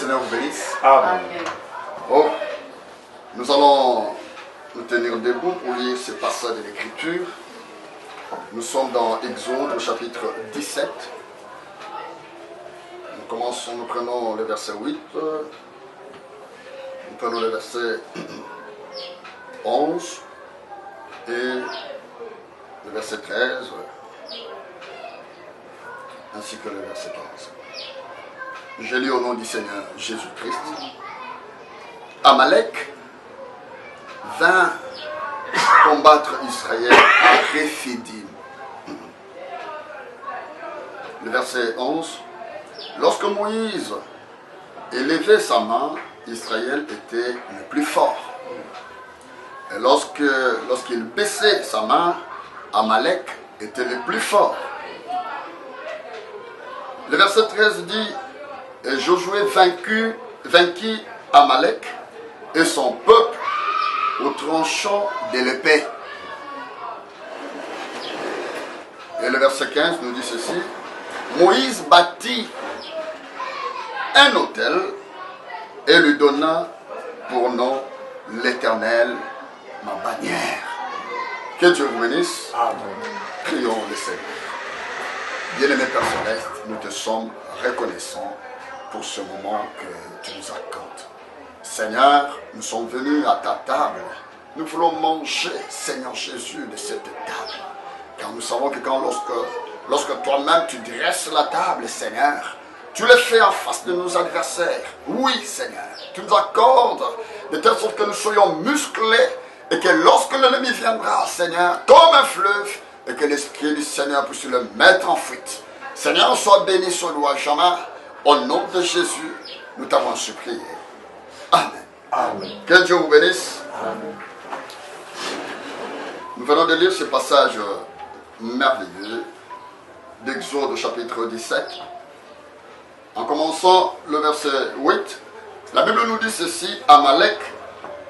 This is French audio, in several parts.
Seigneur vous bénisse. Amen. Oh, nous allons nous tenir debout pour lire ce passage de l'Écriture. Nous sommes dans Exode au chapitre 17. Nous prenons le verset 8. Nous prenons le verset 11 et le verset 13, ainsi que le verset 15. Je lis au nom du Seigneur Jésus-Christ. Amalek vint combattre Israël à Réphidim. Le verset 11. Lorsque Moïse élevait sa main, Israël était le plus fort. Et lorsqu'il baissait sa main, Amalek était le plus fort. Le verset 13 dit, et Josué vainquit Amalek et son peuple au tranchant de l'épée. Et le verset 15 nous dit ceci, Moïse bâtit un autel et lui donna pour nom l'Éternel, ma bannière. Que Dieu vous bénisse. Amen. Prions le Seigneur. Bien-aimé Père Céleste, nous te sommes reconnaissants pour ce moment que tu nous accordes. Seigneur, nous sommes venus à ta table. Nous voulons manger, Seigneur Jésus, de cette table. Car nous savons que lorsque toi-même tu dresses la table, Seigneur, tu le fais en face de nos adversaires. Oui, Seigneur, tu nous accordes de telle sorte que nous soyons musclés et que lorsque l'ennemi viendra, Seigneur, comme un fleuve, et que l'Esprit du Seigneur puisse le mettre en fuite. Seigneur, sois béni sur nous à jamais. Au nom de Jésus, nous t'avons supplié. Amen. Amen. Que Dieu vous bénisse. Amen. Nous venons de lire ce passage merveilleux d'Exode au chapitre 17. En commençant le verset 8, la Bible nous dit ceci, Amalek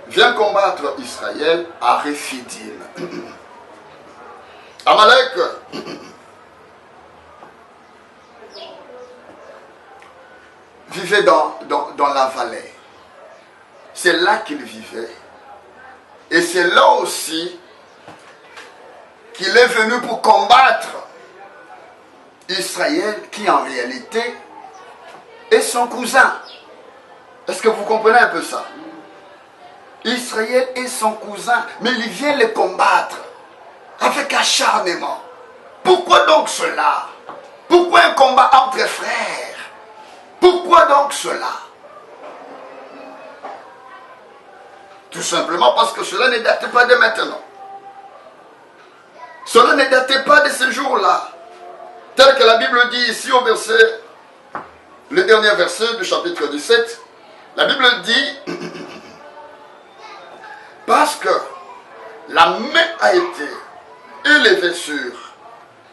vient combattre Israël à Réphidim. Amalek vivait dans la vallée. C'est là qu'il vivait. Et c'est là aussi qu'il est venu pour combattre Israël, qui en réalité est son cousin. Est-ce que vous comprenez un peu ça? Israël est son cousin, mais il vient le combattre avec acharnement. Pourquoi donc cela? Pourquoi un combat entre frères? Pourquoi donc cela? Tout simplement parce que cela ne date pas de maintenant. Cela ne datait pas de ce jour-là. Tel que la Bible dit ici au verset, le dernier verset du chapitre 17, la Bible dit, parce que la main a été élevée sur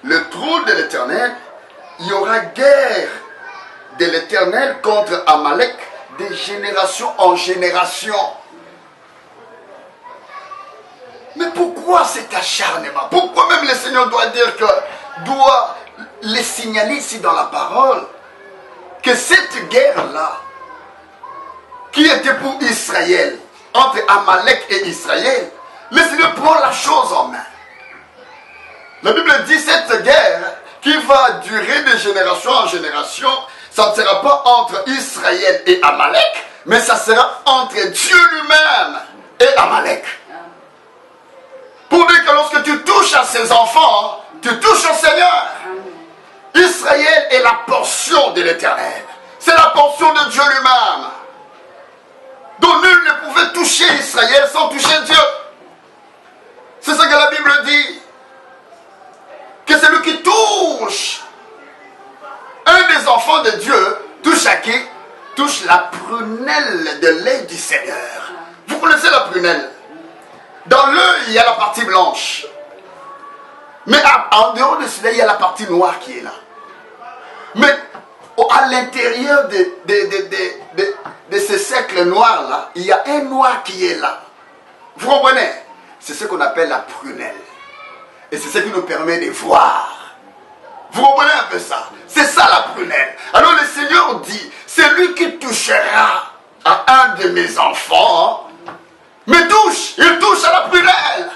le trône de l'Éternel, il y aura guerre de l'Éternel contre Amalek de génération en génération. Mais pourquoi cet acharnement? Pourquoi même le Seigneur doit les signaler ici dans la parole que cette guerre-là, qui était pour Israël, entre Amalek et Israël, le Seigneur prend la chose en main. La Bible dit cette guerre qui va durer de génération en génération, ça ne sera pas entre Israël et Amalek, mais ça sera entre Dieu lui-même et Amalek. Pour dire que lorsque tu touches à ses enfants, tu touches au Seigneur. Israël est la portion de l'Éternel. C'est la portion de Dieu lui-même. Donc nul ne pouvait toucher Israël sans toucher Dieu. C'est ce que la Bible dit. Que celui qui touche un des enfants de Dieu, touche à qui? Touche la prunelle de l'œil du Seigneur. Vous connaissez la prunelle? Dans l'œil, il y a la partie blanche. Mais en dehors de cela, il y a la partie noire qui est là. Mais à l'intérieur de ce cercle noir-là, il y a un noir qui est là. Vous comprenez? C'est ce qu'on appelle la prunelle. Et c'est ce qui nous permet de voir. Vous comprenez un peu ça? C'est ça la prunelle. Alors le Seigneur dit, ce celui qui touchera à un de mes enfants me touche, il touche à la prunelle.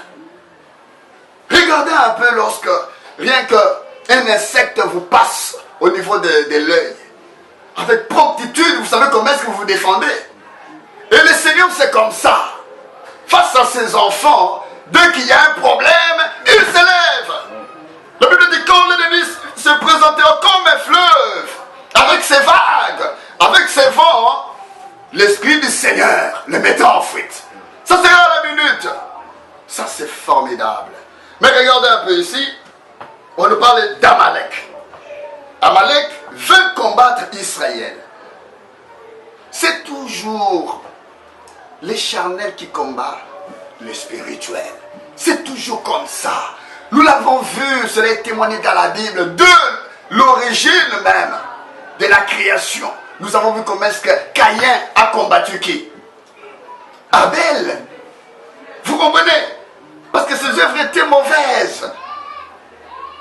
Regardez un peu lorsque, rien qu'un insecte vous passe au niveau de l'œil. Avec promptitude, vous savez comment est-ce que vous vous défendez. Et le Seigneur, c'est comme ça. Face à ses enfants, dès qu'il y a un problème, il s'élève. La Bible dit quand l'ennemi se présentera comme un fleuve, avec ses vagues, avec ses vents, l'Esprit du Seigneur le mettra en fuite. Ça sera à la minute. Ça, c'est formidable. Mais regardez un peu ici, on nous parle d'Amalek. Amalek veut combattre Israël. C'est toujours les charnels qui combattent le spirituel. C'est toujours comme ça. Nous l'avons vu, cela est témoigné dans la Bible, de l'origine même de la création. Nous avons vu comment est-ce que Caïn a combattu qui? Abel. Vous comprenez? Parce que ses œuvres étaient mauvaises.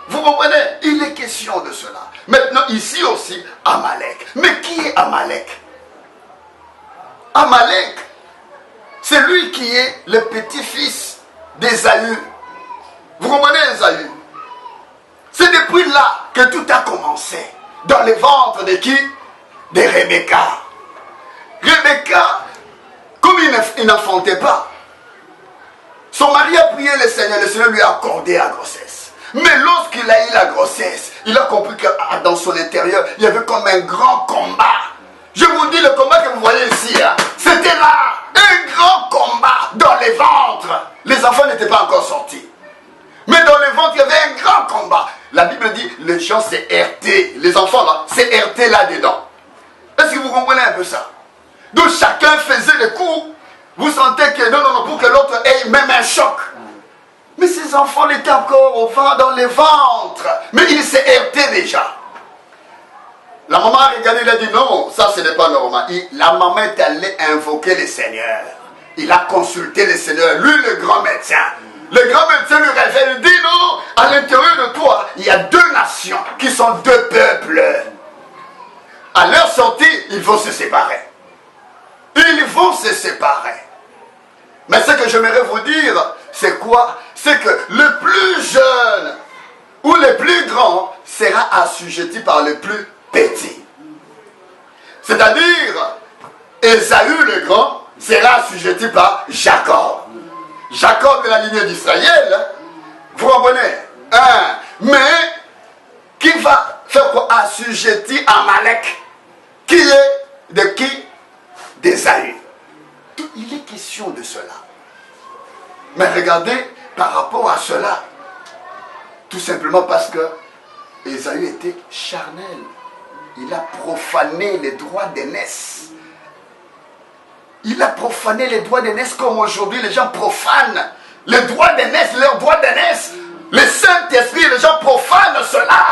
Vous comprenez? Il est question de cela. Maintenant, ici aussi, Amalek. Mais qui est Amalek? Amalek, c'est lui qui est le petit-fils d'Ésaü. Vous comprenez Ésaü? C'est depuis là que tout a commencé. Dans le ventre de qui? De Rebecca. Rebecca, comme il n'enfantait pas, son mari a prié le Seigneur lui a accordé la grossesse. Mais lorsqu'il a eu la grossesse, il a compris que dans son intérieur, il y avait comme un grand combat. Je vous dis, le combat que vous voyez ici, hein, c'était là, un grand combat dans les ventres. Les enfants n'étaient pas encore sortis. Mais dans les ventres, il y avait un grand combat. La Bible dit, les gens s'est heurté. Les enfants là, s'est heurté là-dedans. Est-ce que vous comprenez un peu ça? Donc chacun faisait le coup. Vous sentez que non, pour que l'autre ait même un choc. Mais ces enfants étaient encore au vent, dans les ventres. Mais il s'est heurté déjà. La maman a regardé, il a dit non, ça ce n'est pas normal. La maman est allée invoquer le Seigneur. Il a consulté le Seigneur, lui le grand médecin. Le grand médecin lui révèle, il dit non, à l'intérieur de toi, il y a deux nations qui sont deux peuples. À leur sortie, ils vont se séparer. Ils vont se séparer. Mais ce que j'aimerais vous dire, c'est quoi? C'est que le plus jeune ou le plus grand sera assujetti par le plus petit. C'est-à-dire, Ésaü le grand sera assujetti par Jacob. Jacob de la lignée d'Israël, vous comprenez? Mais qui va faire quoi? Assujetti Amalek. Qui est de qui? D'Ésaü. Il est question de cela. Mais regardez, par rapport à cela, tout simplement parce que Ésaü était charnel. Il a profané les droits d'aînesse. Il a profané les droits d'aînesse comme aujourd'hui les gens profanent les droits d'aînesse, leurs droits d'aînesse. Le Saint-Esprit, les gens profanent cela.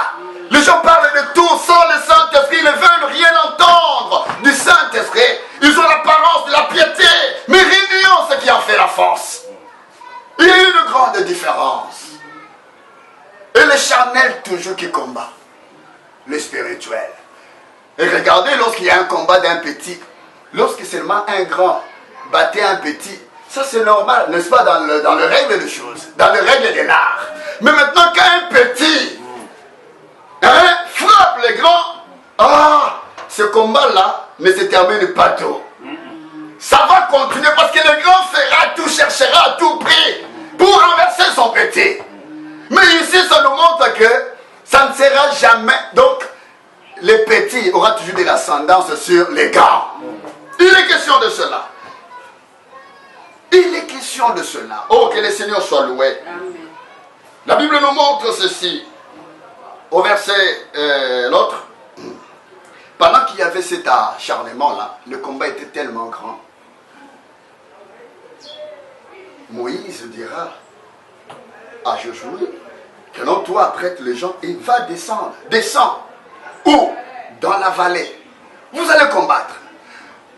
Les gens parlent de tout sans le Saint-Esprit. Ils ne veulent rien entendre du Saint-Esprit. Ils ont l'apparence de la piété, mais ignorent ce qui en fait la force. Il y a une grande différence. Et le charnel toujours qui combat le spirituel. Et regardez lorsqu'il y a un combat d'un petit, lorsque seulement un grand battait un petit, ça c'est normal, n'est-ce pas, dans le règle des choses, dans le règle de l'art. Mais maintenant qu'un petit frappe les grands, ce combat-là ne se termine pas tôt. Ça va continuer parce que le grand fera tout, cherchera à tout prix pour renverser son petit. Mais ici, ça nous montre que ça ne sera jamais. Donc, les petits aura toujours de l'ascendance sur les grands. Il est question de cela. Il est question de cela. Oh, que le Seigneur soit loué. Amen. La Bible nous montre ceci. Au verset l'autre. Pendant qu'il y avait cet acharnement-là, le combat était tellement grand. Moïse dira à Josué que non, toi, prête les gens et va descendre. Descends. Où? Dans la vallée. Vous allez combattre.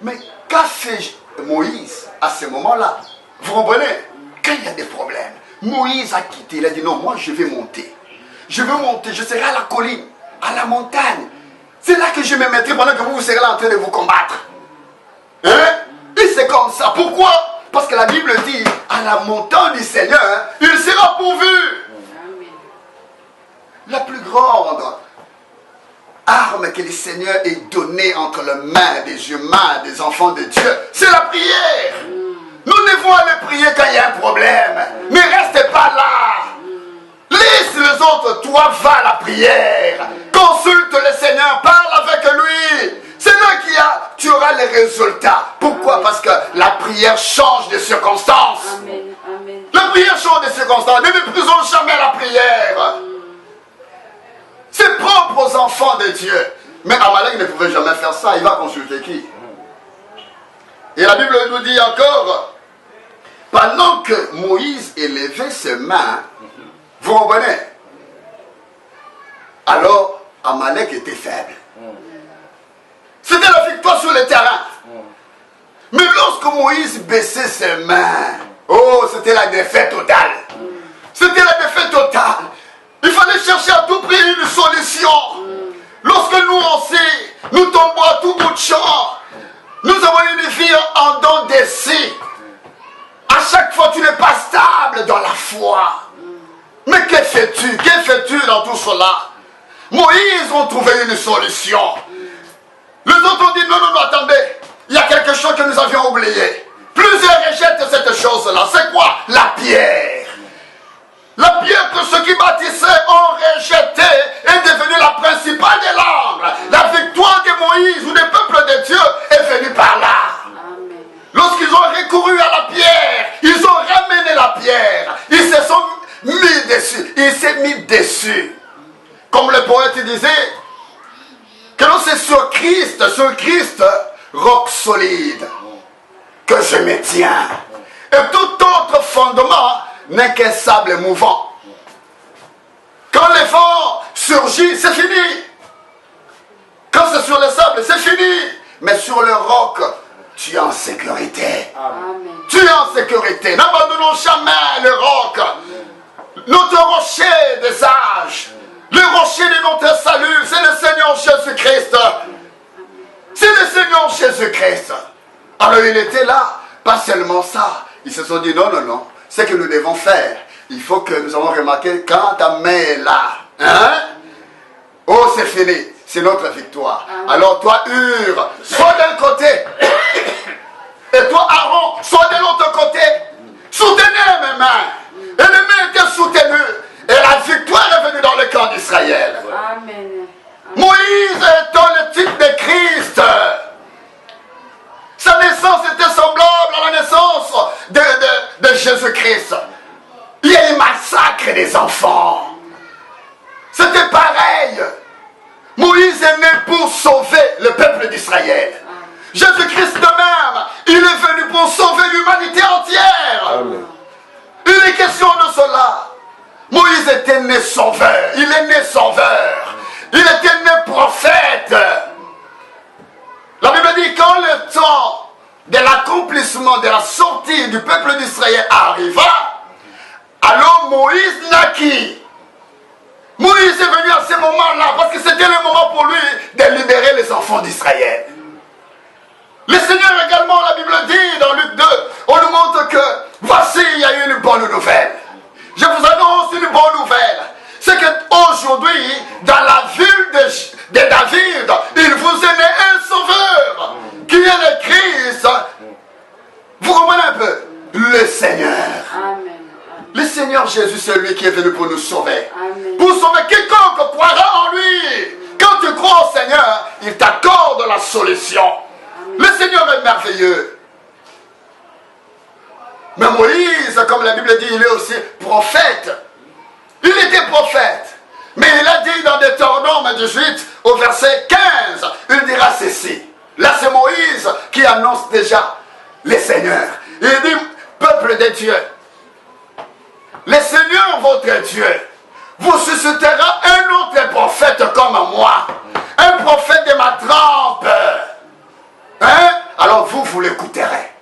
Mais qu'a fait Moïse à ce moment-là? Vous comprenez? Quand il y a des problèmes, Moïse a quitté. Il a dit non, moi je vais monter. Je veux monter, je serai à la colline, à la montagne. C'est là que je me mettrai pendant que vous serez là en train de vous combattre. Hein? Et c'est comme ça. Pourquoi? Parce que la Bible dit, à la montagne du Seigneur, il sera pourvu. Amen. La plus grande arme que le Seigneur ait donnée entre les mains des humains, des enfants de Dieu, c'est la prière. Nous devons aller prier quand il y a un problème. Ne restez pas là. Laisse les autres, toi va à la prière. Consulte le Seigneur, parle avec lui. C'est là tu auras les résultats. Pourquoi? Amen. Parce que la prière change de circonstances. Amen. Amen. La prière change de circonstances. Ne méprisons jamais la prière. C'est propre aux enfants de Dieu. Mais Amalek ne pouvait jamais faire ça. Il va consulter qui? Et la Bible nous dit encore, pendant que Moïse élevait ses mains, vous comprenez? Alors, Amalek était faible. C'était la victoire sur le terrain. Mais lorsque Moïse baissait ses mains, oh, c'était la défaite totale. C'était la défaite totale. Il fallait chercher à tout prix une solution. Lorsque nous on sait, nous tombons à tout bout de champ. Nous avons une vie en dents d'essai. À chaque fois, tu n'es pas stable dans la foi. Mais que fais-tu? Que fais-tu dans tout cela? Moïse a trouvé une solution. Les autres ont dit, non, non, non, attendez. Il y a quelque chose que nous avions oublié. Plusieurs rejettent cette chose-là. C'est quoi? La pierre. La pierre que ceux qui bâtissaient ont rejetée est devenue la principale des langues. La victoire de Moïse ou des peuples de Dieu est venue par là. Amen. Lorsqu'ils ont recouru à la pierre, ils ont ramené la pierre. Ils se sont mis dessus. Il s'est mis dessus. Comme le poète disait, que c'est sur Christ, roc solide, que je me tiens. Et tout autre fondement n'est qu'un sable mouvant. Quand les vents surgissent, c'est fini. Quand c'est sur le sable, c'est fini. Mais sur le roc, tu es en sécurité. Amen. Tu es en sécurité. N'abandonnons jamais le roc. Notre rocher des âges. Le rocher de notre salut, c'est le Seigneur Jésus-Christ. C'est le Seigneur Jésus-Christ. Alors il était là, pas seulement ça. Ils se sont dit non, non, non. Ce que nous devons faire, il faut que nous avons remarqué quand ta main est là. Hein? Oh, c'est fini. C'est notre victoire. Alors toi, Hur, sois d'un côté. Et toi, Aaron, sois de l'autre côté. Soutenez mes mains. Et les mains étaient soutenues. Et la victoire est venue dans le camp d'Israël. Amen. Moïse étant le type de Christ. Sa naissance était semblable à la naissance de Jésus-Christ. Il y a eu massacre des enfants. C'était pareil. Moïse est né pour sauver le peuple d'Israël. Jésus-Christ de même, il est venu pour sauver l'humanité entière. Amen. Il est question de cela. Moïse était né sauveur. Il est né sauveur. Il était né prophète. La Bible dit quand le temps de l'accomplissement de la sortie du peuple d'Israël arriva, alors Moïse naquit. Moïse est venu à ce moment-là parce que c'était le moment pour lui de libérer les enfants d'Israël. Le Seigneur également, la Bible dit dans Luc 2, on nous montre que voici, il y a eu une bonne nouvelle. Je vous annonce une bonne nouvelle. C'est qu'aujourd'hui, dans la ville de David, il vous est né un sauveur, qui est le Christ. Vous comprenez un peu? Le Seigneur. Amen. Le Seigneur Jésus, c'est lui qui est venu pour nous sauver. Amen. Pour sauver quiconque croira en lui. Quand tu crois au Seigneur, il t'accorde la solution. Amen. Le Seigneur est merveilleux. Mais Moïse, comme la Bible dit, il est aussi prophète. Il était prophète. Mais il a dit dans Deutéronome 18, au verset 15, il dira ceci. Là, c'est Moïse qui annonce déjà les seigneurs. Il dit, peuple de Dieu, le Seigneur votre Dieu vous suscitera un autre prophète comme moi. Un prophète de ma trempe. Hein? Alors vous l'écouterez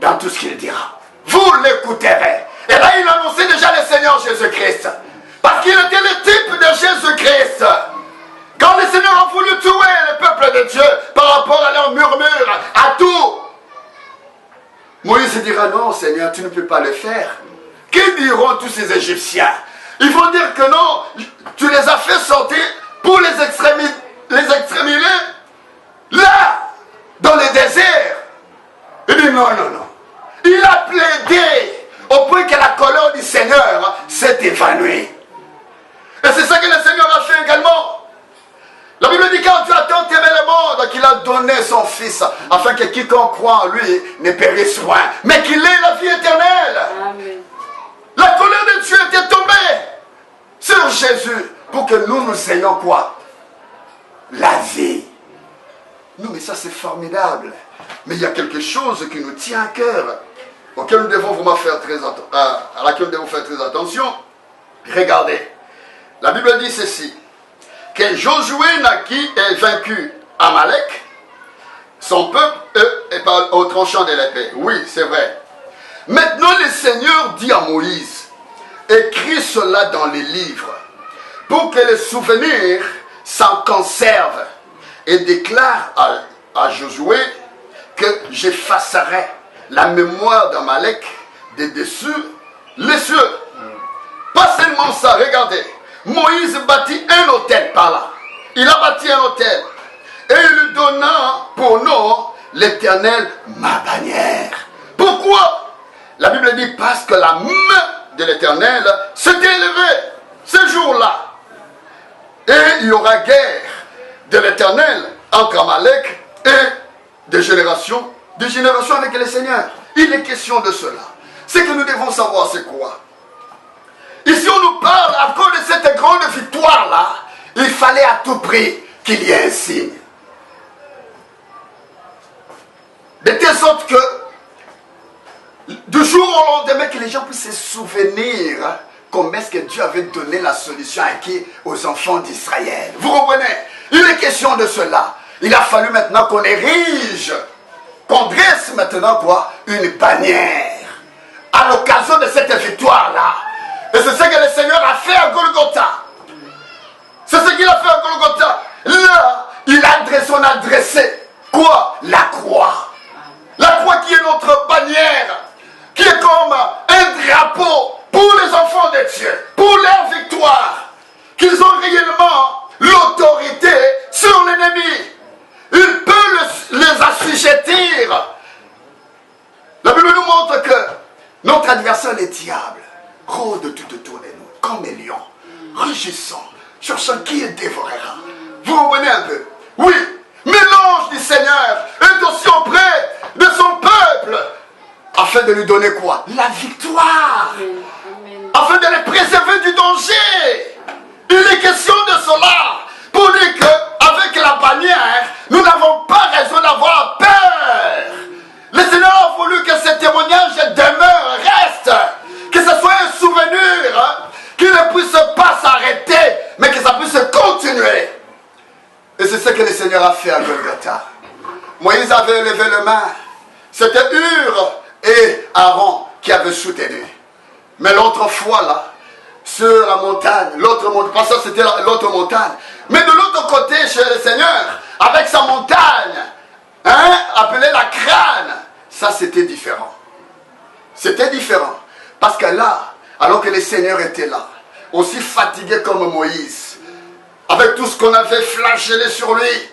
dans tout ce qu'il dira. Vous l'écouterez. Et là, il annonçait déjà le Seigneur Jésus-Christ. Parce qu'il était le type de Jésus-Christ. Quand le Seigneur a voulu tuer le Moïse dira non, Seigneur, tu ne peux pas le faire. Que diront tous ces Égyptiens? Ils vont dire que non, tu les as fait sortir pour les exterminer là, dans le désert. Il dit non, non, non. Il a plaidé au point que la colère du Seigneur s'est évanouie. Et c'est ça que le Seigneur a fait également. La Bible dit quand Dieu a tant aimé le monde qu'il a donné son Fils afin que quiconque croit en lui ne périsse point, mais qu'il ait la vie éternelle. Amen. La colère de Dieu était tombée sur Jésus pour que nous ayons quoi? La vie. Non, mais ça c'est formidable. Mais il y a quelque chose qui nous tient à cœur, auquel nous devons vraiment faire à laquelle nous devons faire très attention. Regardez, la Bible dit ceci, que Josué naquit et vaincu Amalek, son peuple au tranchant de l'épée. Oui, c'est vrai. Maintenant le Seigneur dit à Moïse, écris cela dans les livres, pour que les souvenirs s'en conservent, et déclare à Josué que j'effacerai la mémoire d'Amalek des dessus les cieux. Pas seulement ça, regardez. Moïse bâtit un autel par là. Il a bâti un autel. Et il lui donna pour nom l'Éternel ma bannière. Pourquoi? La Bible dit parce que la main de l'Éternel s'était élevée ce jour-là. Et il y aura guerre de l'Éternel entre Amalek et des générations avec le Seigneur. Il est question de cela. Ce que nous devons savoir, c'est quoi? Ici, on nous parle, à cause de cette grande victoire-là, il fallait à tout prix qu'il y ait un signe. De telle sorte que, du jour au lendemain, que les gens puissent se souvenir comment est-ce que Dieu avait donné la solution à qui? Aux enfants d'Israël. Vous comprenez? Il est question de cela. Il a fallu maintenant qu'on érige, qu'on dresse maintenant quoi? Une bannière. À l'occasion de cette victoire-là. Et c'est ce que le Seigneur a fait à Golgotha. C'est ce qu'il a fait à Golgotha. Là, on a dressé quoi? La croix. La croix qui est notre bannière, qui est comme un drapeau pour les enfants de Dieu, pour leur victoire, qu'ils ont réellement l'autorité sur l'ennemi. Il peut les assujettir. La Bible nous montre que notre adversaire, le diable, rôde tout autour de nous, comme un lion, rugissant, cherchant qui il dévorera. Vous comprenez un peu? Oui, mais l'ange du Seigneur est aussi auprès de son peuple, afin de lui donner quoi? La victoire. Amen. Afin de les préserver du danger. Il est question de cela, pour dire qu'avec la bannière, nous n'avons pas raison d'avoir peur. Le Seigneur a voulu que ce témoignage demeure, reste, que ce soit un souvenir, qu'il ne puisse pas s'arrêter, mais que ça puisse continuer. Et c'est ce que le Seigneur a fait à Golgotha. Moïse avait levé les mains. C'était Hur et Aaron qui avaient soutenu. Mais l'autre fois là, sur la montagne, l'autre montagne, parce que c'était l'autre montagne. Mais de l'autre côté, chez le Seigneur, avec sa montagne, appelée la crâne, ça c'était différent. C'était différent. Parce que là, alors que le Seigneur était là, aussi fatigué comme Moïse, avec tout ce qu'on avait flagellé sur lui,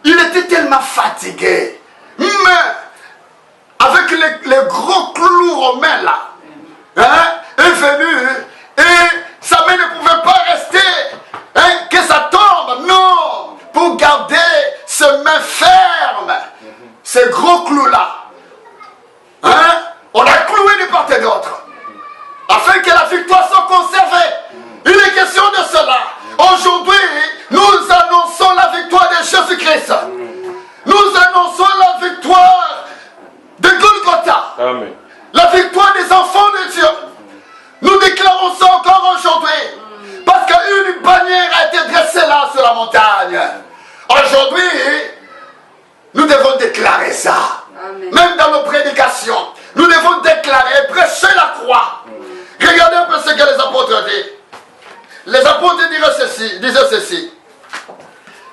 il était tellement fatigué. Mais, avec les gros clous romains là, est venu, et sa main ne pouvait pas rester, que ça tombe, non, pour garder ses mains fermes, ces gros clous là. On a cloué de part et d'autre, afin que la victoire soit conservée. Il est question de cela. Aujourd'hui, nous annonçons la victoire de Jésus-Christ. Nous annonçons la victoire de Golgotha. Amen. La victoire des enfants de Dieu. Nous déclarons ça encore aujourd'hui. Parce qu'une bannière a été dressée là sur la montagne. Aujourd'hui, nous devons déclarer ça. Amen. Même dans nos prédications, nous devons déclarer, prêcher la croix. Regardez un peu ce que les apôtres disent. Les apôtres disaient ceci.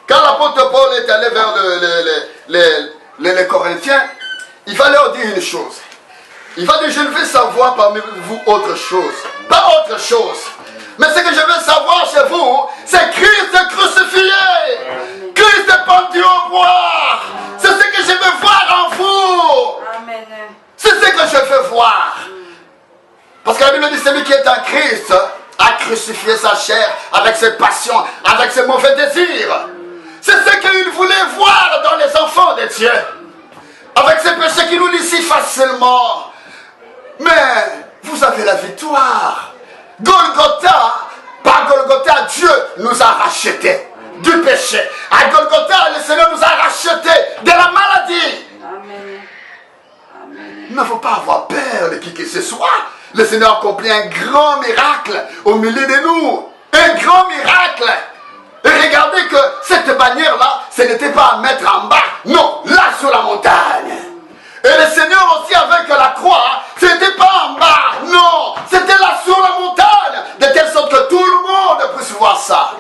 Quand l'apôtre Paul est allé vers les Corinthiens, il va leur dire une chose. Il va dire, je ne veux savoir parmi vous autre chose. Pas autre chose. Mais ce que je veux savoir chez vous, c'est Christ crucifié. Christ pendu au bois. C'est ce que je veux voir en vous. Amen. C'est ce que je veux voir. Parce que la Bible dit, celui qui est en Christ a crucifié sa chair avec ses passions, avec ses mauvais désirs. C'est ce qu'il voulait voir dans les enfants de Dieu. Avec ces péchés qui nous lient si facilement. Mais vous avez la victoire. Golgotha, par Golgotha, Dieu nous a rachetés du péché. À Golgotha, le Seigneur nous a rachetés de la maladie. Amen. Amen. Il ne faut pas avoir peur de qui que ce soit. Le Seigneur a accompli un grand miracle au milieu de nous. Un grand miracle. Et regardez que cette bannière-là, ce n'était pas à mettre en bas. Non, là sur la montagne. Et le Seigneur aussi avec la croix, ce n'était pas en bas. Non, c'était là sur la montagne. De telle sorte que tout le monde puisse voir ça.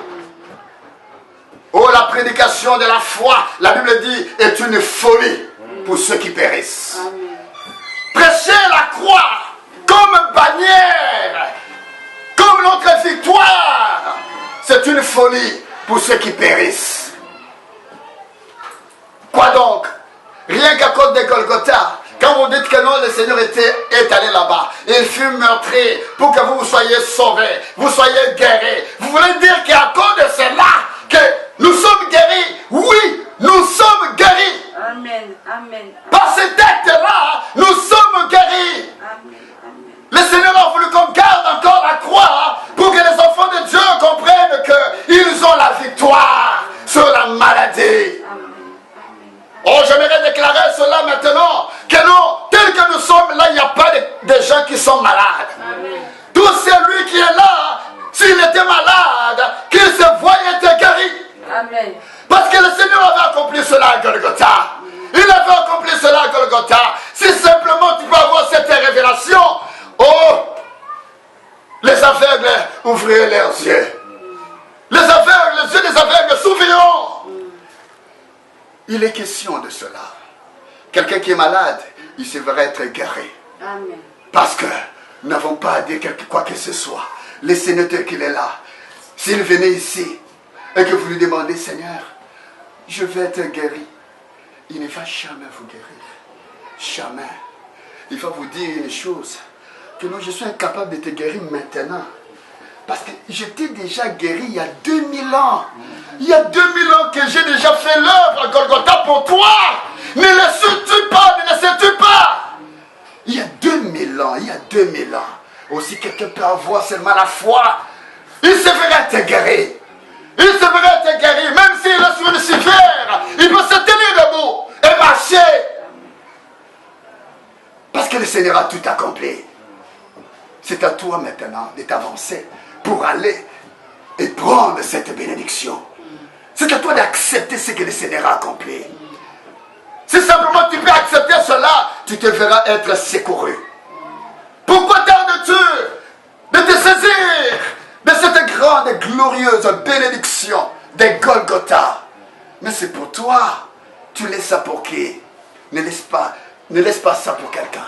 Oh, la prédication de la foi, la Bible dit, est une folie pour ceux qui périssent. Amen. Prêcher la croix comme bannière, comme notre victoire, c'est une folie pour ceux qui périssent. Quoi donc? Rien qu'à cause de Golgotha, quand vous dites que non, le Seigneur est allé là-bas, il fut meurtri pour que vous soyez sauvés, vous soyez guéris. Vous voulez dire qu'à cause de cela, que nous sommes guéris? Oui, nous sommes guéris. Amen. Amen. Par cet acte-là, nous sommes guéris. Amen. Amen. Le Seigneur a voulu qu'on garde encore la croix pour que les enfants de Dieu comprennent qu'ils ont la victoire sur la maladie. Oh, j'aimerais déclarer cela maintenant, que non, tel que nous sommes là, il n'y a pas de gens qui sont malades. Amen. Tout celui qui est là, s'il était malade, qu'il se voyait être guéri. Amen. Parce que le Seigneur avait accompli cela à Golgotha. Il avait accompli cela à Golgotha. Si simplement tu peux avoir cette révélation, oh, les aveugles ouvriront leurs yeux. Les yeux des aveugles s'ouvriront. Il est question de cela. Quelqu'un qui est malade, il se verra être guéri. Amen. Parce que nous n'avons pas à dire quoi que ce soit. Le Seigneur qu'il est là. S'il venait ici et que vous lui demandez, Seigneur, je vais être guéri, il ne va jamais vous guérir. Jamais. Il va vous dire une chose, que non, je suis incapable de te guérir maintenant. Parce que j'étais déjà guéri il y a 2000 ans. Il y a 2000 ans que j'ai déjà fait l'œuvre à Golgotha pour toi. Ne le sais-tu pas, ne le sais-tu pas. Il y a 2000 ans, il y a 2000 ans. Aussi quelqu'un peut avoir seulement la foi. Il se verra être guéri. Il se verra être guéri. Même s'il est sur le civière, il peut se tenir debout et marcher. Parce que le Seigneur a tout accompli. C'est à toi maintenant de t'avancer pour aller et prendre cette bénédiction. C'est à toi d'accepter ce que le Seigneur a accompli. Si simplement tu peux accepter cela, tu te verras être secouru. Pourquoi tardes-tu de te saisir de cette grande et glorieuse bénédiction de Golgotha? Mais c'est pour toi. Tu laisses ça pour qui? Ne laisse pas ça pour quelqu'un.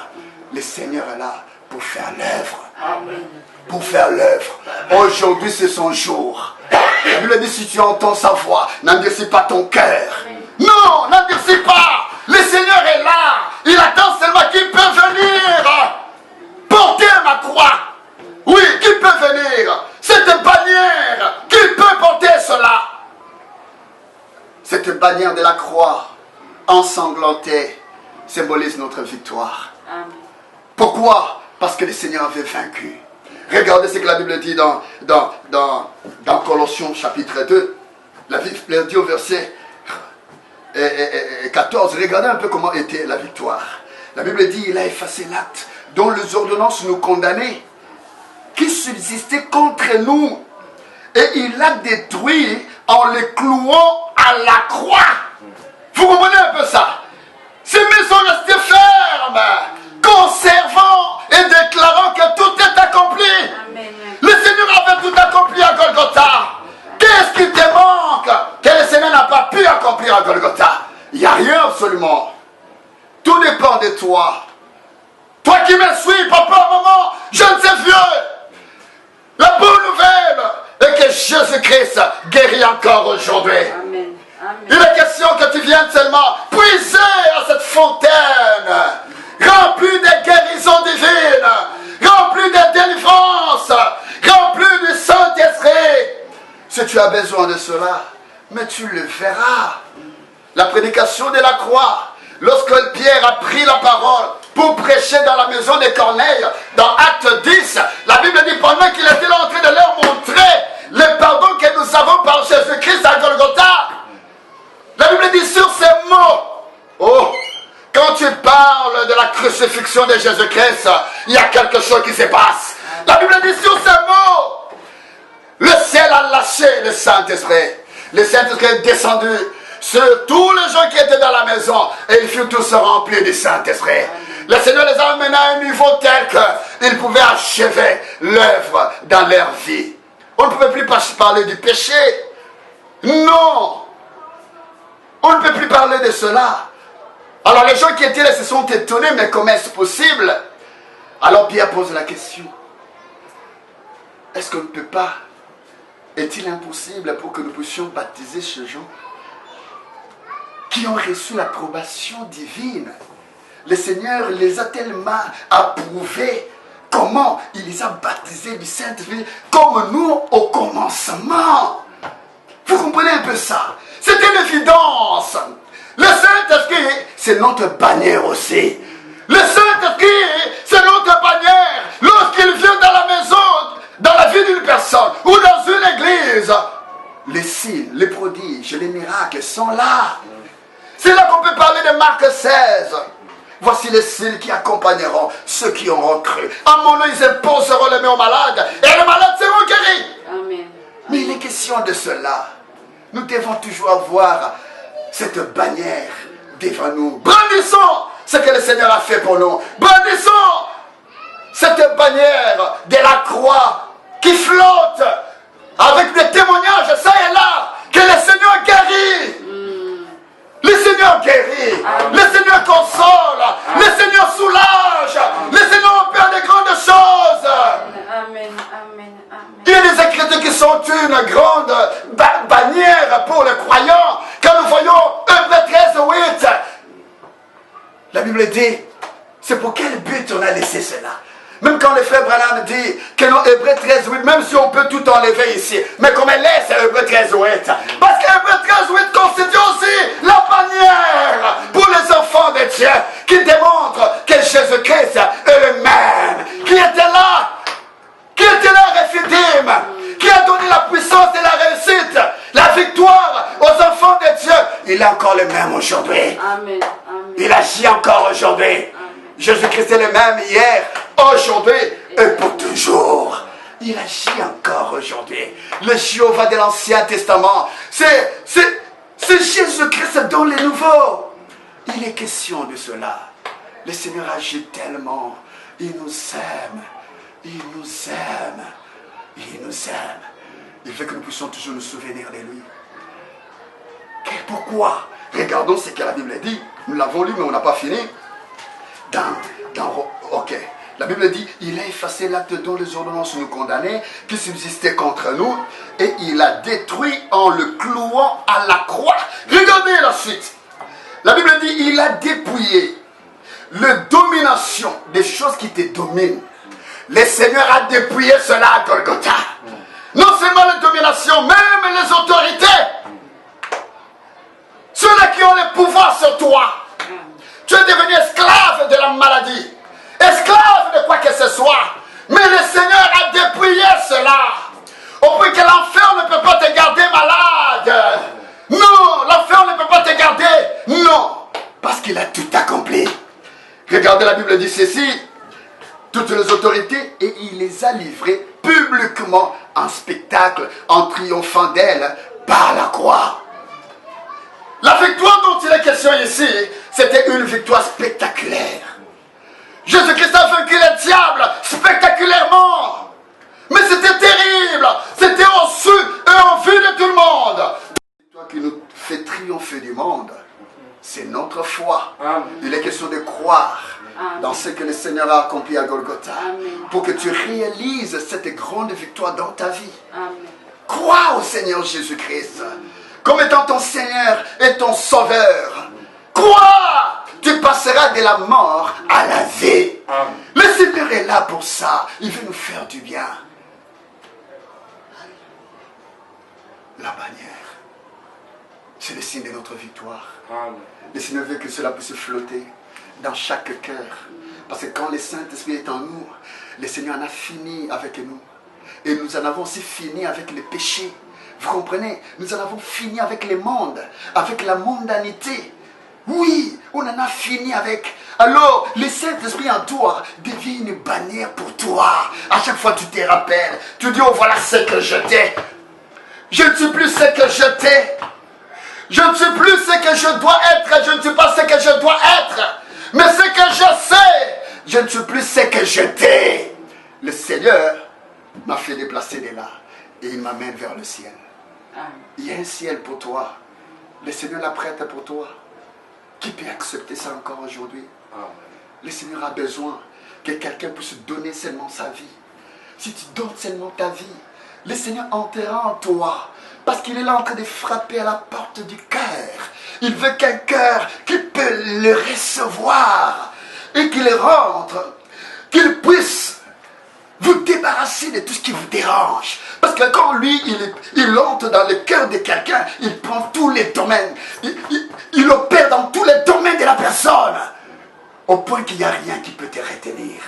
Le Seigneur est là pour faire l'œuvre. Amen. Pour faire l'œuvre. Aujourd'hui, c'est son jour. La Bible dit, si tu entends sa voix, n'endurcis pas ton cœur. Non, n'endurcis pas. Le Seigneur est là. Il attend seulement qui peut venir porter ma croix. Oui, qui peut venir. Cette bannière, qui peut porter cela. Cette bannière de la croix ensanglantée symbolise notre victoire. Amen. Pourquoi? Parce que le Seigneur avait vaincu. Regardez ce que la Bible dit dans Colossiens chapitre 2. La Bible dit au verset 14. Regardez un peu comment était la victoire. La Bible dit, il a effacé l'acte dont les ordonnances nous condamnaient, qui subsistait contre nous. Et il l'a détruit en les clouant à la croix. Vous comprenez un peu ça? Ces mains sont restées fermes, conservant et déclarant que tout est accompli. Amen. Le Seigneur avait tout accompli à Golgotha. Qu'est-ce qui te manque que le Seigneur n'a pas pu accomplir à Golgotha? Il n'y a rien absolument. Tout dépend de de toi. Toi qui me suis, papa, maman, jeune et vieux. La bonne nouvelle est que Jésus-Christ guérit encore aujourd'hui. Amen. Amen. Il est question que tu viennes seulement puiser à cette fontaine, remplie de guérisons divines, remplie de délivrances, remplie du Saint-Esprit. Si tu as besoin de cela, mais tu le verras. La prédication de la croix, lorsque Pierre a pris la parole pour prêcher dans la maison de Corneille, dans Acte 10, la Bible dit pendant qu'il était là en train de leur montrer le pardon que nous avons par Jésus-Christ à Golgotha. La Bible dit sur ces mots, oh, quand tu parles de la crucifixion de Jésus-Christ, il y a quelque chose qui se passe. La Bible dit sur ces mots, le ciel a lâché le Saint-Esprit. Le Saint-Esprit est descendu sur tous les gens qui étaient dans la maison et ils furent tous remplis du Saint-Esprit. Le Seigneur les a amenés à un niveau tel qu'ils pouvaient achever l'œuvre dans leur vie. On ne pouvait plus parler du péché. Non. On ne peut plus parler de cela. Alors les gens qui étaient là se sont étonnés, mais comment est-ce possible? Alors Pierre pose la question. Est-ce qu'on ne peut pas? Est-il impossible pour que nous puissions baptiser ces gens qui ont reçu l'approbation divine? Le Seigneur les a tellement approuvés. Comment il les a baptisés du Saint-Esprit comme nous au commencement. Vous comprenez un peu ça? C'était l'évidence. Le Saint-Esprit, c'est notre bannière aussi. Le Saint-Esprit, c'est notre bannière. Lorsqu'il vient dans la maison, dans la vie d'une personne ou dans une église, les signes, les prodiges, les miracles sont là. C'est là qu'on peut parler de Marc 16. Voici les signes qui accompagneront ceux qui auront cru. En mon nom, ils imposeront les mains aux malades et les malades seront guéris. Amen. Mais il est question de cela. Nous devons toujours avoir cette bannière devant nous. Brandissons ce que le Seigneur a fait pour nous. Brandissons cette bannière de la croix qui flotte avec des témoignages, ça et là, que le Seigneur guérit. Le Seigneur guérit. Le Seigneur console. Le Seigneur soulage. Le Seigneur opère de grandes choses. Amen. Amen. Amen. Il y a des Écritures qui sont une grande bannière pour les croyants. Quand nous voyons Hébreux 13:8, la Bible dit, c'est pour quel but on a laissé cela? Même quand le frère Branham dit que non, Hébreux 13:8, même si on peut tout enlever ici, mais qu'on laisse Hébreux 13:8. Parce qu'Hébreux 13:8 constitue aussi la bannière pour les enfants de Dieu, qui démontre que Jésus-Christ est le même, qui était là réfidime, qui a donné la puissance et la réussite, la victoire aux enfants de Dieu. Il est encore le même aujourd'hui. Amen. Amen. Il agit encore aujourd'hui. Jésus-Christ est le même hier, aujourd'hui et pour toujours. Il agit encore aujourd'hui. Le Jéhovah de l'Ancien Testament, c'est Jésus-Christ dans les nouveaux. Il est question de cela. Le Seigneur agit tellement. Il nous aime. Il nous aime. Il nous aime. Il fait que nous puissions toujours nous souvenir de lui. Pourquoi? Regardons ce que la Bible dit. Nous l'avons lu, mais on n'a pas fini. Ok. La Bible dit, il a effacé l'acte dont les ordonnances nous condamnaient, qui subsistait contre nous, et il a détruit en le clouant à la croix. Regardez la suite. La Bible dit, il a dépouillé la domination des choses qui te dominent. Le Seigneur a dépouillé cela à Golgotha. Non seulement la domination, même les autorités. Ceux-là qui ont le pouvoir sur toi. Tu es devenu esclave de la maladie. Esclave de quoi que ce soit. Mais le Seigneur a dépouillé cela. Au point que l'enfer ne peut pas te garder malade. Non, l'enfer ne peut pas te garder. Non, parce qu'il a tout accompli. Regardez, la Bible dit ceci. Toutes les autorités, et il les a livrées publiquement en spectacle, en triomphant d'elles par la croix. La victoire dont il est question ici, c'était une victoire spectaculaire. Jésus-Christ a vaincu le diable spectaculairement. Mais c'était terrible. C'était au su et en vue de tout le monde. Toi qui nous fais triompher du monde, C'est notre foi. Amen. Il est question de croire Amen. dans ce que le Seigneur a accompli à Golgotha. Amen. Pour que tu réalises cette grande victoire dans ta vie. Amen. Crois au Seigneur Jésus-Christ comme étant ton Seigneur et ton Sauveur. Crois, tu passeras de la mort à la vie. Amen. Le Seigneur est là pour ça. Il veut nous faire du bien. La bannière, c'est le signe de notre victoire. Amen. Le Seigneur veut que cela puisse flotter dans chaque cœur. Parce que quand le Saint-Esprit est en nous, le Seigneur en a fini avec nous. Et nous en avons aussi fini avec le péché. Vous comprenez? Nous en avons fini avec le monde, avec la mondanité. Oui, on en a fini avec. Alors, le Saint-Esprit en toi devient une bannière pour toi. À chaque fois, tu te rappelles. Tu dis, oh voilà ce que j'étais. Je ne suis plus ce que j'étais. Je ne suis plus ce que je dois être. Je ne suis pas ce que je dois être. Mais ce que je sais, je ne suis plus ce que j'étais. Le Seigneur m'a fait déplacer de là. Et il m'amène vers le ciel. Amen. Il y a un ciel pour toi. Le Seigneur l'a prête pour toi. Qui peut accepter ça encore aujourd'hui? Amen. Le Seigneur a besoin que quelqu'un puisse donner seulement sa vie. Si tu donnes seulement ta vie, le Seigneur entrera en toi. Parce qu'il est là en train de frapper à la porte du cœur. Il veut qu'un cœur qui peut le recevoir et qu'il rentre, qu'il puisse vous débarrasser de tout ce qui vous dérange. Parce que quand lui, il entre dans le cœur de quelqu'un, il prend tous les domaines. Il opère dans tous les domaines de la personne. Au point qu'il n'y a rien qui peut te retenir.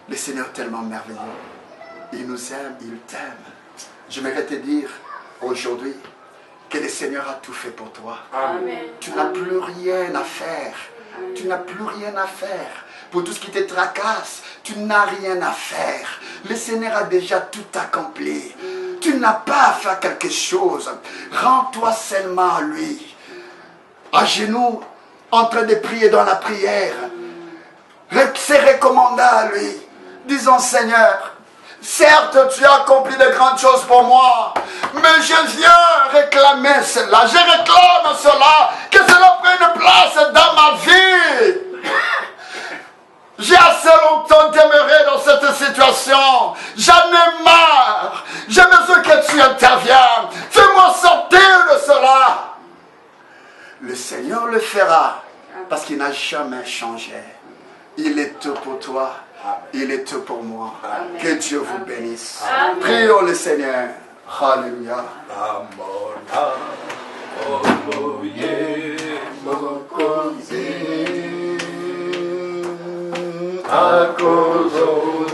Le Seigneur est tellement merveilleux. Il nous aime, il t'aime. J'aimerais te dire aujourd'hui que le Seigneur a tout fait pour toi. Amen. Tu n'as plus rien à faire. Tu n'as plus rien à faire. Pour tout ce qui te tracasse, tu n'as rien à faire. Le Seigneur a déjà tout accompli. Tu n'as pas à faire quelque chose. Rends-toi seulement à lui. À genoux, en train de prier dans la prière. Se recommander à lui. Disons, Seigneur, certes, tu as accompli de grandes choses pour moi, mais je viens réclamer cela. Je réclame cela, que cela prenne place dans ma vie. J'ai assez longtemps demeuré dans cette situation. J'en ai marre. J'ai besoin que tu interviennes. Fais-moi sortir de cela. Le Seigneur le fera parce qu'il n'a jamais changé. Il est tout pour toi. Il est tout pour moi. Amen. Que Dieu vous bénisse. Amen. Prions le Seigneur. Alléluia. Akozo,